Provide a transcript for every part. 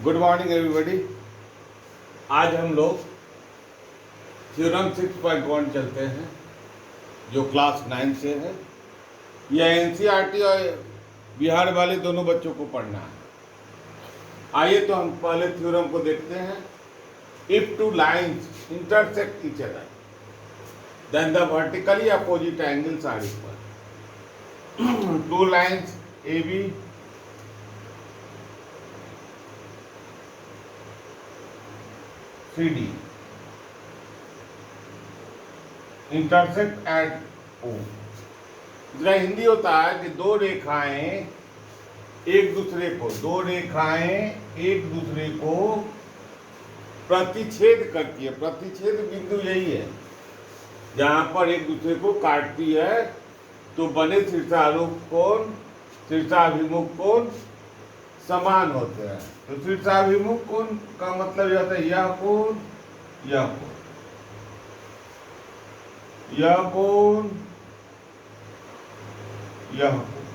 Good morning everybody. आज हम लोग थ्योरम 6.1 चलते हैं जो क्लास 9 से है। यह एनसीईआरटी और बिहार वाले दोनों बच्चों को पढ़ना है। आइए तो हम पहले थ्योरम को देखते हैं। If two lines intersect each other then the vertically opposite angles are equal. Two lines A B CD intersect at O। इसका हिंदी होता है कि दो रेखाएं एक दूसरे को प्रतिच्छेद करती है। प्रतिच्छेद बिंदु यही है जहां पर एक दूसरे को काटती है तो बने शीर्षाभिमुख कोण समान होते हैं। तो शीर्षाभिमुख कोण का मतलब यह होता है यह कोण, यह कोण, यह कोण, यह कोण।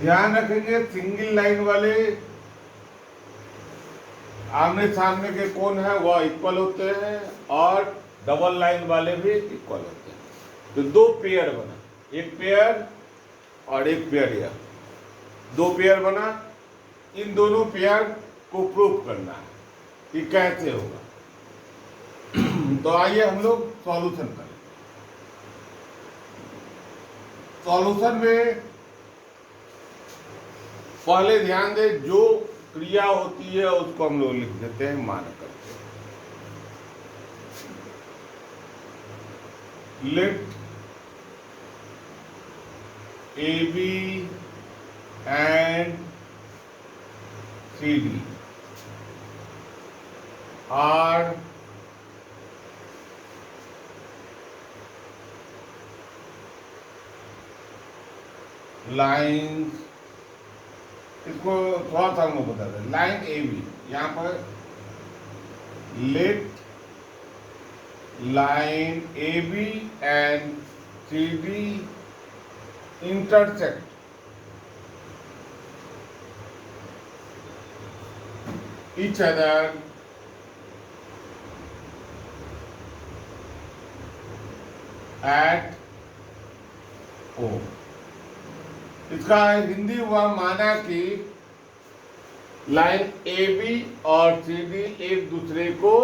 ध्यान रखेंगे सिंगल लाइन वाले आमने सामने के कोण है वह इक्वल होते हैं और डबल लाइन वाले भी इक्वल होते हैं। तो दो पेयर बना, एक पेयर और एक पेयर, यह दो पेयर बना। इन दोनों पेयर को प्रूव करना है कि कैसे होगा। तो आइए हम लोग सॉल्यूशन करें। सॉल्यूशन में पहले ध्यान दें, जो क्रिया होती है उसको हम लोग लिख देते हैं मान करके। Let AB and CD are lines। इसको थोड़ा सा हम बता दें। लाइन AB, यहाँ पर let line AB and CD intersect each other at O। इसका हिंदी हुआ माना कि लाइन AB और CD एक दूसरे को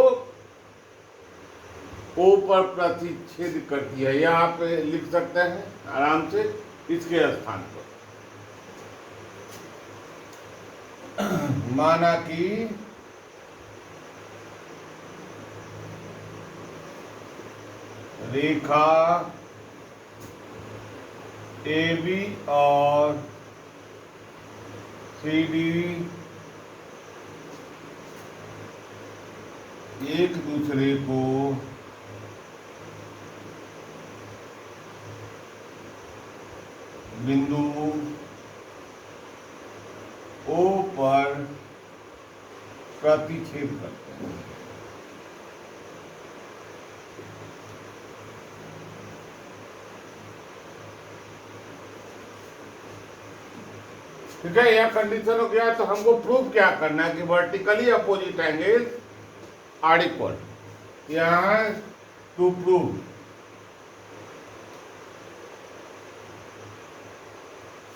O पर प्रतिच्छेद करती है। यहाँ पे लिख सकते हैं आराम से इसके स्थान पर। माना कि रेखा AB और CD एक दूसरे को बिंदु O पर प्रतिच्छेद करते हैं। ठीक है, यह कंडीशन हो गया। तो हमको प्रूव क्या करना है कि vertically opposite angle are equal. यहाँ टू प्रूव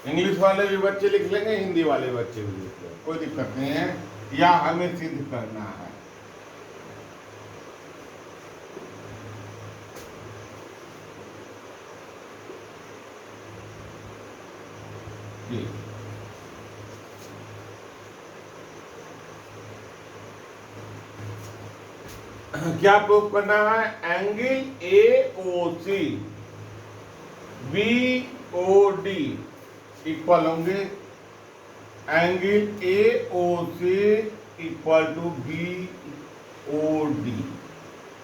इंग्लिश वाले भी बच्चे लिख लेंगे, हिंदी वाले बच्चे भी लिख लेंगे, कोई दिक्कत नहीं है। या हमें सिद्ध करना है। जी क्या प्रूव करना है? एंगल AOC BOD इक्वल होंगे angle AOC equal to BOD।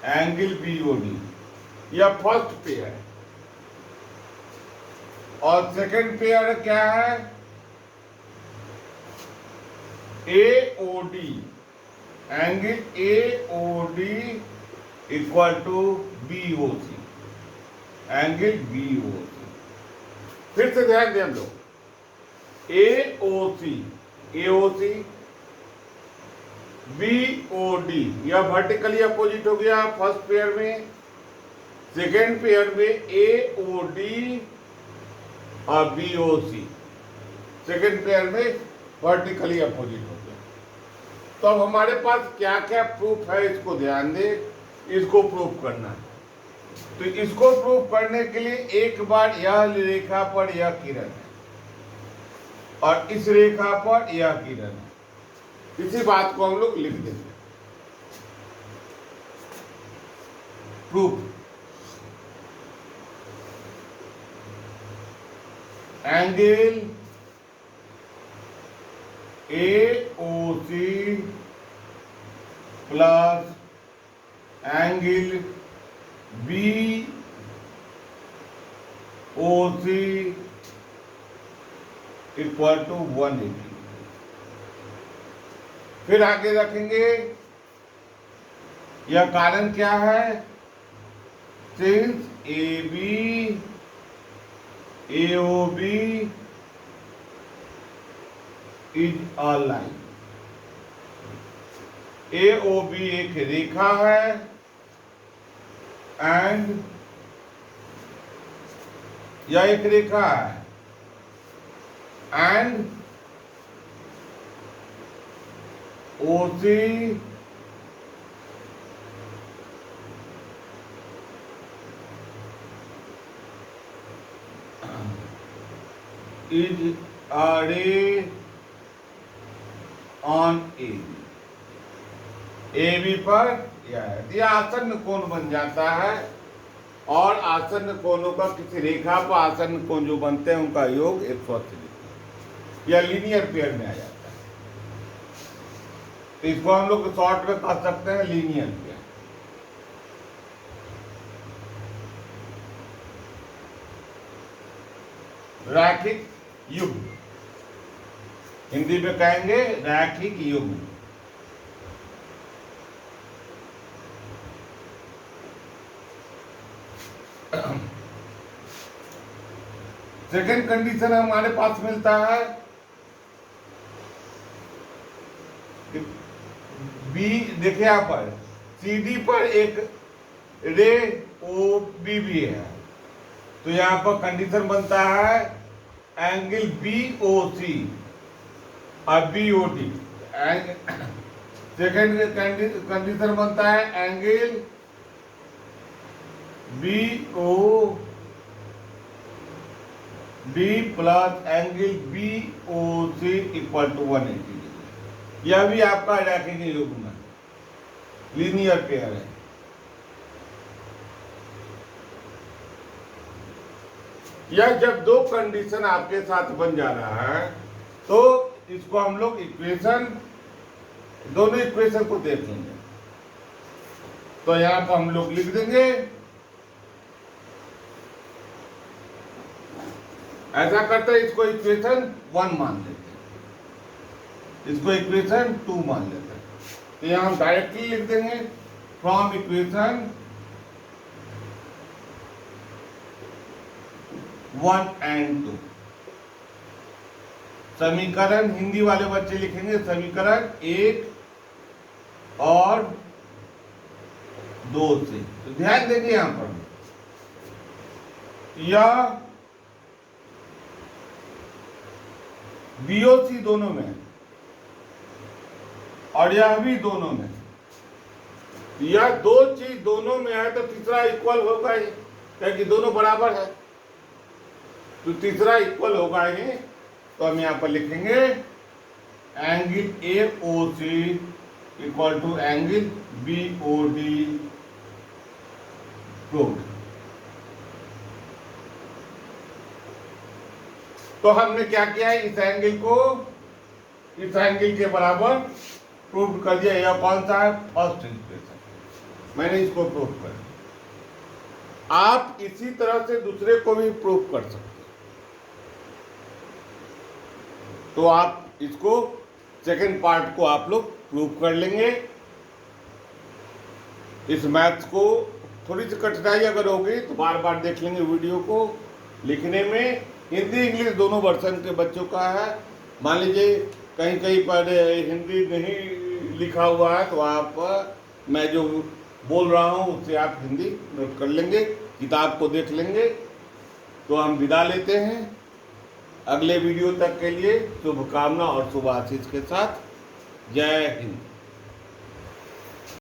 Angle BOD यह फर्स्ट पेयर है। और सेकंड पेयर क्या है? AOD। Angle AOD equal to BOC। Angle BOC। फिर से ध्यान दें हम लोग। AOC BOD, यह वर्टिकली अपोजिट हो गया फर्स्ट पेयर में। सेकेंड पेयर में AOD और BOC, सेकेंड पेयर में वर्टिकली अपोजिट हो गया। तो अब हमारे पास क्या क्या प्रूफ है, इसको ध्यान दे, इसको प्रूफ करना है। तो इसको प्रूफ करने के लिए एक बार यह रेखा पर यह किरण है और इस रेखा पर यह किरण है, इसी बात को हम लोग लिख देंगे। Proof, angle AOC plus angle BOC equal to 180। फिर आगे रखेंगे, यह कारण क्या है, since AB AOB is a line. AOB एक रेखा है एंड यह एक रेखा है and OC is a ray on AB। AB पर यह आसन्न कोण बन जाता है और आसन्न कोणों का किसी रेखा पर आसन्न कोण जो बनते हैं उनका योग 180 या लीनियर पेयर में आ जाता है। तो इसको हम लोग शॉर्ट में कह सकते हैं लीनियर पेयर। रैखिक युग्म, हिंदी में कहेंगे रैखिक युग्म। सेकेंड कंडीशन हमारे पास मिलता है बी, देखिए यहाँ पर CD पर एक रे OB भी है, तो यहाँ पर कंडीशन बनता है एंगल BOC और BOD। सेकेंड कंडीशन बनता है angle BOD plus angle BOC equal to 180। यह भी आपका रैखिक युग्म है, लीनियर पेयर है। यह जब दो कंडीशन आपके साथ बन जा रहा है तो इसको हम लोग इक्वेशन, दोनों इक्वेशन को देख लेंगे। तो यहां पर हम लोग लिख देंगे, ऐसा करते हैं, इसको इक्वेशन 1 मान लेते हैं, इसको इक्वेशन 2 मान लेते हैं। तो यहां हम डायरेक्टली लिख देंगे फ्रॉम इक्वेशन 1 and 2। समीकरण, हिंदी वाले बच्चे लिखेंगे समीकरण 1 और 2 से। तो ध्यान देंगे यहां पर यह BOC दोनों में और यह भी दोनों में, यह दो चीज दोनों में है तो तीसरा इक्वल होगा ही, क्योंकि दोनों बराबर है तो तीसरा इक्वल होगा ही। तो हम यहां पर लिखेंगे angle AOC equal to angle BOD proved. तो हमने क्या किया है, इस एंगल को इस एंगल के बराबर प्रूव कर दिया। यह कौन सा है, फर्स्ट इक्वेशन, मैंने इसको प्रूव कर दिया। आप इसी तरह से दूसरे को भी प्रूव कर सकते हैं। तो आप इसको सेकंड पार्ट को आप लोग प्रूव कर लेंगे। इस मैथ्स को थोड़ी सी कठिनाई अगर होगी तो बार बार देख लेंगे वीडियो को। लिखने में हिंदी इंग्लिश दोनों वर्जन के बच्चों का है। मान लीजिए कहीं कहीं पर हिंदी नहीं लिखा हुआ है, तो आप मैं जो बोल रहा हूँ उससे आप हिंदी नोट कर लेंगे, किताब को देख लेंगे। तो हम विदा लेते हैं। अगले वीडियो तक के लिए शुभकामना और शुभ आशीष के साथ। जय हिंद।